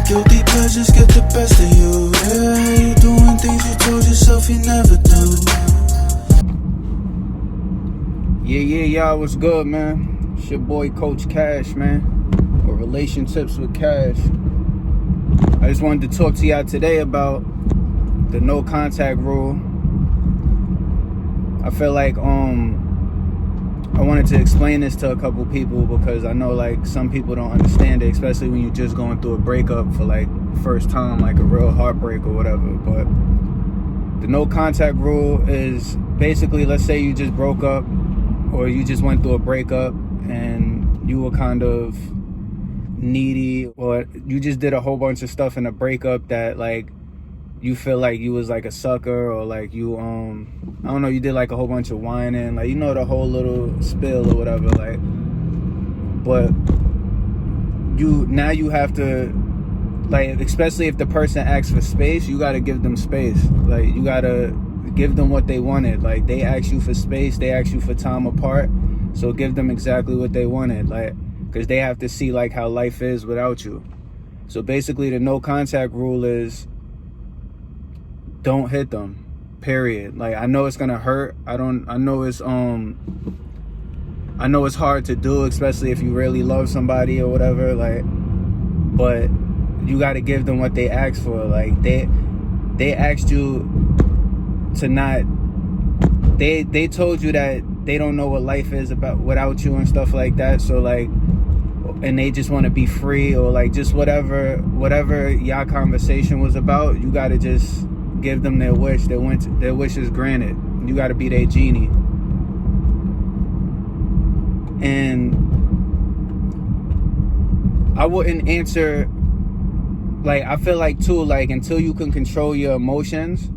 Guilty pleasures get the best of you. Yeah, you doing things you told yourself you never do. Yeah, what's good, man? It's your boy Coach Cassh, man, or Relationships with Cassh. I just wanted to talk to y'all today about the no contact rule. I feel like I wanted to explain this to a couple people because I know like some people don't understand it, especially when you're just going through a breakup for like first time, like a real heartbreak or whatever. But the no contact rule is basically, let's say you just broke up or you just went through a breakup and you were kind of needy, or you just did a whole bunch of stuff in a breakup that like you feel like you was like a sucker, or like you I don't know, you did like a whole bunch of whining, like, you know, the whole little spill or whatever, like, but you have to, like, especially if the person asks for space, you got to give them space. Like, you got to give them what they wanted. Like, they asked you for space, they asked you for time apart, so give them exactly what they wanted, like, because they have to see like how life is without you. So basically the no contact rule is don't hit them, period. Like, I know it's gonna hurt. I know it's hard to do, especially if you really love somebody or whatever, like, but you got to give them what they asked for. Like, they asked you to not, they told you that they don't know what life is about without you and stuff like that. So like, and they just want to be free, or like just whatever y'all conversation was about, you got to just give them their wish. Their wish is granted. You got to be their genie. And I wouldn't answer, like, I feel like too, like, until you can control your emotions,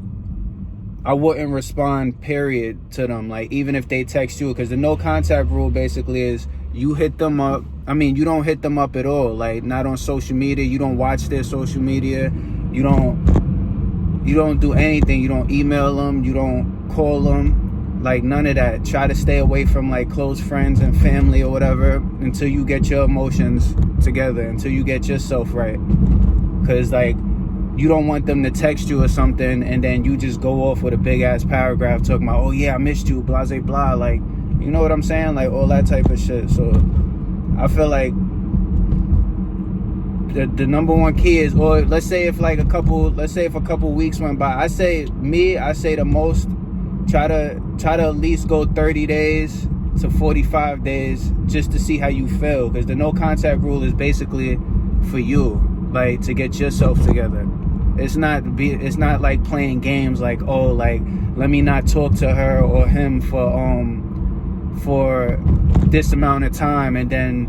I wouldn't respond, period, to them. Like, even if they text you, because the no contact rule basically is you hit them up. I mean, you don't hit them up at all. Like, not on social media. You don't watch their social media. You don't do anything. You don't email them. You don't call them. Like, none of that. Try to stay away from like close friends and family or whatever until you get your emotions together, until you get yourself right. Because like, you don't want them to text you or something and then you just go off with a big ass paragraph talking about, oh yeah, I missed you, blah, blah, blah. Like, you know what I'm saying? Like, all that type of shit. So I feel like the number one key is, or let's say if a couple weeks went by, I say the most, try to at least go 30 days to 45 days just to see how you feel. Because the no contact rule is basically for you, like, to get yourself together. It's not like playing games like, oh, like, let me not talk to her or him for this amount of time, and then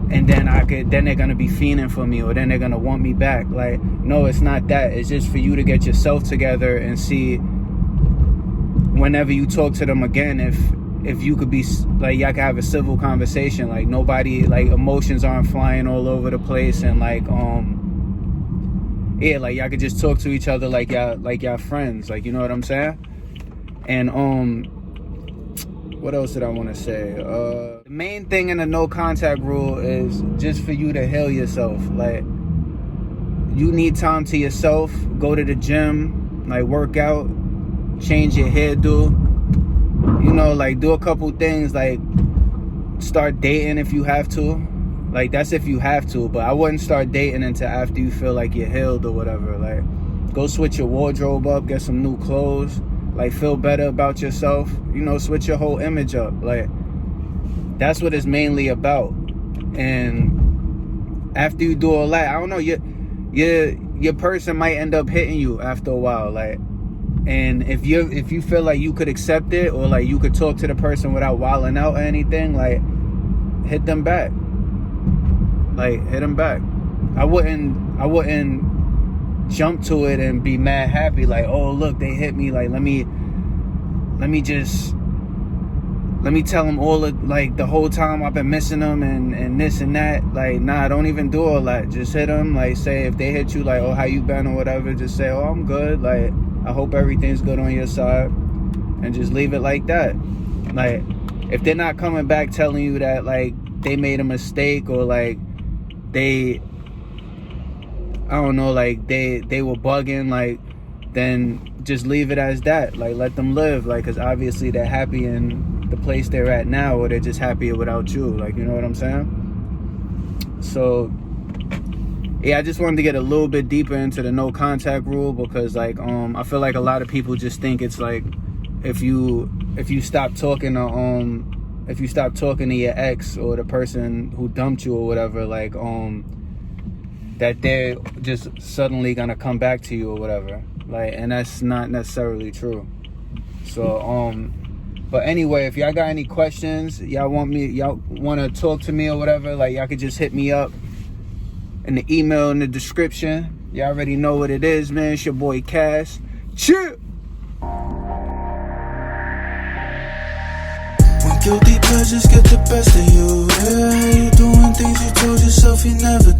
they're gonna be fiending for me, or then they're gonna want me back. Like, no, it's not that. It's just for you to get yourself together and see whenever you talk to them again, if you could be like, y'all could have a civil conversation, like nobody, like, emotions aren't flying all over the place, and like yeah, like y'all could just talk to each other like y'all friends, like, you know what I'm saying? And what else did I want to say? The main thing in the no contact rule is just for you to heal yourself. Like, you need time to yourself. Go to the gym, like, work out, change your hairdo, you know, like, do a couple things, like start dating if you have to. Like, that's if you have to, but I wouldn't start dating until after you feel like you're healed or whatever. Like, go switch your wardrobe up, get some new clothes, like, feel better about yourself, you know, switch your whole image up. Like, that's what it's mainly about. And after you do all that, I don't know, your person might end up hitting you after a while, like, and if you feel like you could accept it, or like you could talk to the person without wilding out or anything, like, hit them back. Like, hit them back. I wouldn't jump to it and be mad happy, like, oh look, they hit me, like, let me tell them all of, like, the whole time I've been missing them and this and that. Like, nah, don't even do all that. Just hit them. Like, say if they hit you, like, oh, how you been or whatever, just say, oh, I'm good, like, I hope everything's good on your side, and just leave it like that. Like, if they're not coming back telling you that, like, they made a mistake, or like they I don't know, like they were bugging, like, then just leave it as that. Like, let them live, like, because obviously they're happy in the place they're at now, or they're just happier without you. Like, you know what I'm saying? So yeah, I just wanted to get a little bit deeper into the no contact rule, because like I feel like a lot of people just think it's like if you stop talking to your ex or the person who dumped you or whatever, like that they're just suddenly gonna come back to you or whatever. Like, and that's not necessarily true. So but anyway, if y'all got any questions, y'all want to talk to me or whatever, like y'all could just hit me up in the email in the description. Y'all already know what it is, man. It's your boy Cassh. Chill. When guilty pleasures get the best of you, yeah, you doing things you told yourself you never